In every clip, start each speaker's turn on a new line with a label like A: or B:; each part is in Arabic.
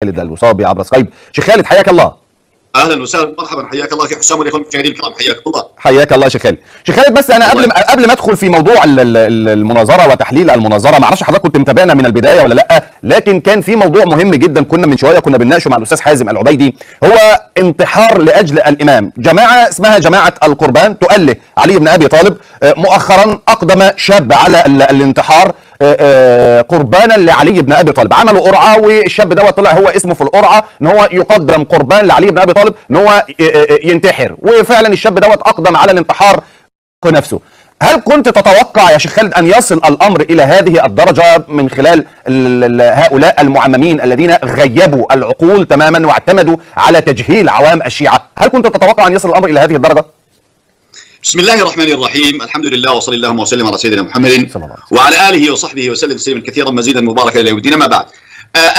A: خالد الوصابي عبر سكايب. شيخ خالد حياك الله.
B: اهلا وسهلا مرحبا، حياك الله اخي حسام والاخوه المشاهدين الكرام، حياك الله.
A: حياك الله شيخ خالد. شيخ خالد بس انا قبل ما ادخل في موضوع المناظره وتحليل المناظره، ما اعرفش حضرتك كنت متابعنا من البدايه ولا لا، لكن كان في موضوع مهم جدا كنا من شويه بنناقشه مع الاستاذ حازم العبيدي، هو انتحار لاجل الامام. جماعه اسمها جماعه القربان تؤله علي بن ابي طالب، مؤخرا اقدم شاب على الانتحار قربانا لعلي بن ابي طالب. عملوا قرعه والشاب دوت طلع هو اسمه في القرعه ان هو يقدم قربان لعلي بن ابي طالب ان هو ينتحر، وفعلا الشاب دوت اقدم على الانتحار نفسه. هل كنت تتوقع يا شيخ خالد ان يصل الامر الى هذه الدرجه من خلال هؤلاء المعممين الذين غيبوا العقول تماما واعتمدوا على تجهيل عوام الشيعه؟ هل كنت تتوقع ان يصل الامر الى هذه الدرجه؟
B: بسم الله الرحمن الرحيم، الحمد لله وصلى اللهم وسلم على سيدنا محمد وعلى اله وصحبه وسلم تسليما كثيرا مزيدا مباركا الى يوم الدين. ما بعد،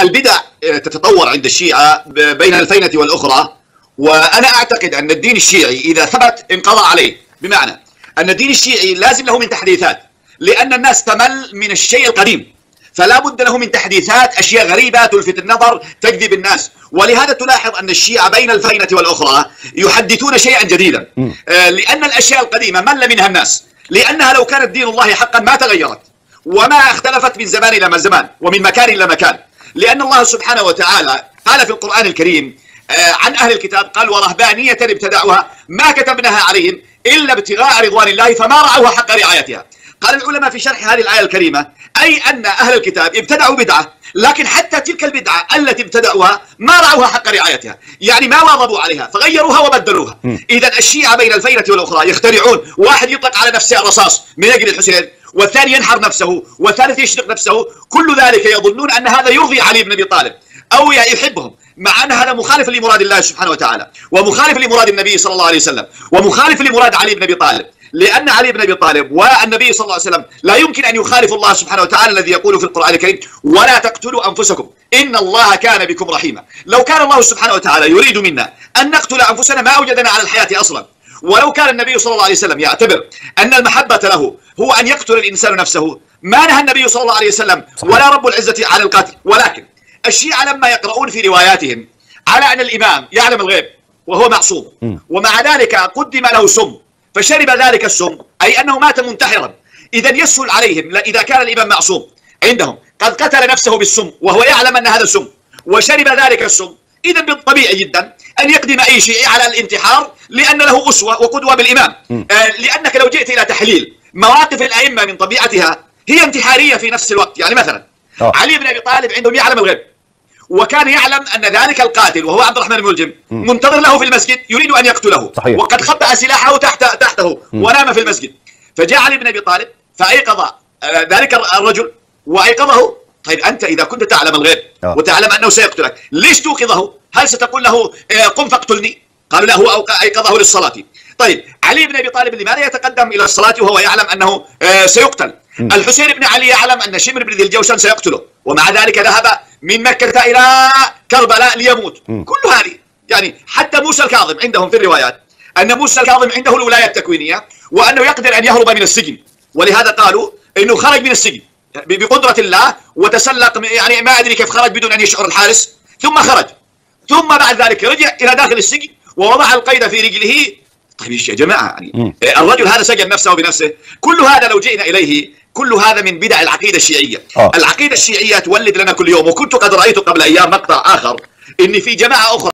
B: البدع تتطور عند الشيعه بين الفينه والاخرى، وانا اعتقد ان الدين الشيعي اذا ثبت انقضى عليه، بمعنى ان الدين الشيعي لازم له من تحديثات، لان الناس تمل من الشيء القديم، فلا بد له من تحديثات، اشياء غريبه تلفت النظر تجذب الناس. ولهذا تلاحظ ان الشيعه بين الفينه والاخرى يحدثون شيئا جديدا، لان الاشياء القديمه مل منها الناس، لانها لو كانت دين الله حقا ما تغيرت وما اختلفت من زمان الى زمان ومن مكان الى مكان، لان الله سبحانه وتعالى قال في القران الكريم عن اهل الكتاب، قال ورهبانيه ابتدعوها ما كتبناها عليهم الا ابتغاء رضوان الله فما رعوها حق رعايتها. قال العلماء في شرح هذه الآية الكريمة أي أن أهل الكتاب ابتدعوا بدعة، لكن حتى تلك البدعة التي ابتدعوها ما رعوها حق رعايتها، يعني ما واظبوا عليها فغيروها وبدلوها. إذا الشيعة بين الفينة والأخرى يخترعون، واحد يطلق على نفسه الرصاص من أجل الحسين، والثاني ينحر نفسه، والثالث يشرق نفسه، كل ذلك يظنون أن هذا يرضي علي بن أبي طالب أو يحبهم، مع أن هذا مخالف لمراد الله سبحانه وتعالى، ومخالف لمراد النبي صلى الله عليه وسلم، ومخالف لمراد علي بن أبي طالب، لأن علي بن أبي طالب والنبي صلى الله عليه وسلم لا يمكن أن يخالف الله سبحانه وتعالى الذي يقول في القرآن الكريم ولا تقتلوا أنفسكم إن الله كان بكم رحيما. لو كان الله سبحانه وتعالى يريد منا أن نقتل أنفسنا ما أوجدنا على الحياة أصلا، ولو كان النبي صلى الله عليه وسلم يعتبر أن المحبة له هو أن يقتل الإنسان نفسه ما نهى النبي صلى الله عليه وسلم ولا رب العزة على القتل. ولكن الشيعة لما يقرؤون في رواياتهم على أن الإمام يعلم الغيب وهو معصوم، ومع ذلك قدم له سم فشرب ذلك السم، أي أنه مات منتحرا، إذا يسهل عليهم إذا كان الإمام معصوم عندهم قد قتل نفسه بالسم وهو يعلم أن هذا سم وشرب ذلك السم، إذا بالطبيعي جدا أن يقدم أي شيء على الانتحار، لأن له أسوة وقدوة بالإمام. لأنك لو جئت إلى تحليل مواقف الأئمة من طبيعتها هي انتحارية في نفس الوقت. يعني مثلا علي بن أبي طالب عندهم يعلم الغيب، وكان يعلم أن ذلك القاتل وهو عبد الرحمن بن ملجم منتظر له في المسجد يريد أن يقتله، صحيح. وقد خبأ سلاحه تحته ونام في المسجد، فجاء علي بن أبي طالب فأيقظ ذلك الرجل وأيقظه. طيب أنت إذا كنت تعلم الغيب وتعلم أنه سيقتلك ليش توقظه؟ هل ستقول له قم فاقتلني؟ قالوا لا، هو أيقظه للصلاة. طيب علي بن أبي طالب لماذا يتقدم إلى الصلاة وهو يعلم أنه سيقتل؟ الحسين بن علي يعلم أن شمر بن ذي الجوشن سيقتله، ومع ذلك ذهب من مكة إلى كربلاء ليموت. كل هذه يعني حتى موسى الكاظم عندهم في الروايات أن موسى الكاظم عنده الولاية التكوينية وأنه يقدر أن يهرب من السجن، ولهذا قالوا أنه خرج من السجن بقدرة الله وتسلق، يعني ما أدري كيف خرج بدون أن يشعر الحارس، ثم خرج، ثم بعد ذلك رجع إلى داخل السجن ووضع القيد في رجله. طيب يا جماعة، يعني الرجل هذا سجن نفسه بنفسه. كل هذا لو جئنا إليه كل هذا من بدع العقيدة الشيعية. العقيدة الشيعية تولد لنا كل يوم، وكنت قد رأيت قبل أيام مقطع آخر إن في جماعة أخرى